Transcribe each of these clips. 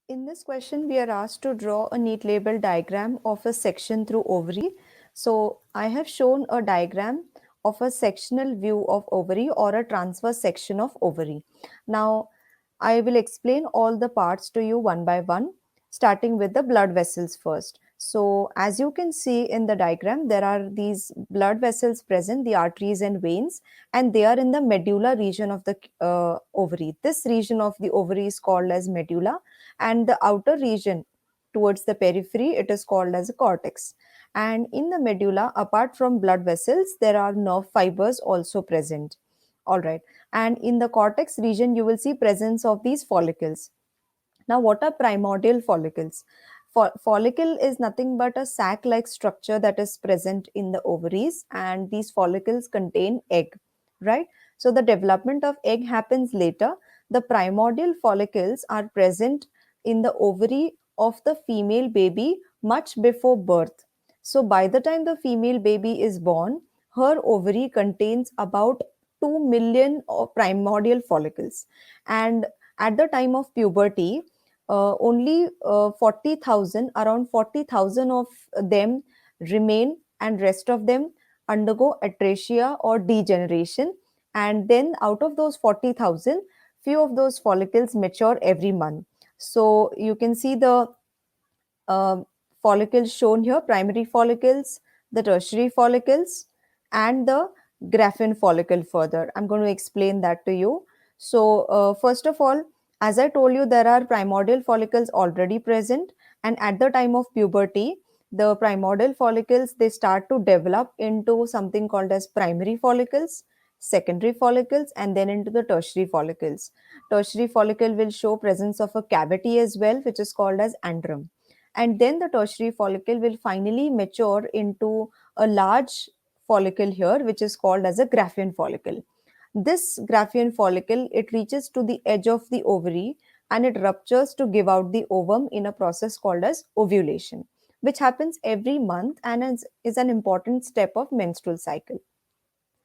In this question, we are asked to draw a neat label diagram of a section through ovary. So I have shown a diagram of a sectional view of ovary or a transverse section of ovary. Now, I will explain all the parts to you one by one, starting with the blood vessels first. So as you can see in the diagram, there are these blood vessels present, the arteries and veins, and they are in the medulla region of the ovary. This region of the ovary is called as medulla, and the outer region towards the periphery, it is called as a cortex. And in the medulla, apart from blood vessels, there are nerve fibers also present. All right. And in the cortex region, you will see presence of these follicles. Now, what are primordial follicles? Follicle is nothing but a sac-like structure that is present in the ovaries, and these follicles contain egg, right? So the development of egg happens later. The primordial follicles are present in the ovary of the female baby much before birth. So by the time the female baby is born, her ovary contains about 2 million of primordial follicles. And at the time of puberty, only 40,000, around 40,000 of them remain, and rest of them undergo atresia or degeneration. And then out of those 40,000, few of those follicles mature every month. So you can see the uh, follicles shown here: primary follicles, the tertiary follicles, and the graphene follicle further. I'm going to explain that to you. So, first of all, as I told you, there are primordial follicles already present, and at the time of puberty, the primordial follicles, they start to develop into something called as primary follicles, secondary follicles, and then into the tertiary follicles. Tertiary follicle will show presence of a cavity as well, which is called as andrum. And then the tertiary follicle will finally mature into a large follicle here, which is called as a graphene follicle. This graphene follicle, it reaches to the edge of the ovary, and it ruptures to give out the ovum in a process called as ovulation, which happens every month and is an important step of menstrual cycle.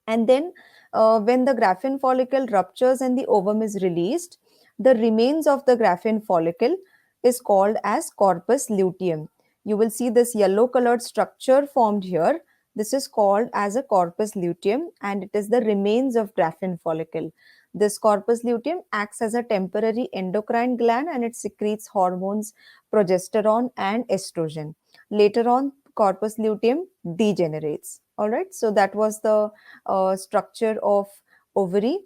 And then, when the graphene follicle ruptures and the ovum is released, the remains of the graphene follicle is called as corpus luteum. You will see this yellow colored structure formed here. This is called as a corpus luteum, and it is the remains of graphene follicle. This corpus luteum acts as a temporary endocrine gland, and it secretes hormones progesterone and estrogen. Later on, corpus luteum degenerates. All right, so that was the structure of ovary.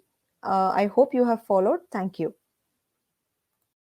I hope you have followed. Thank you.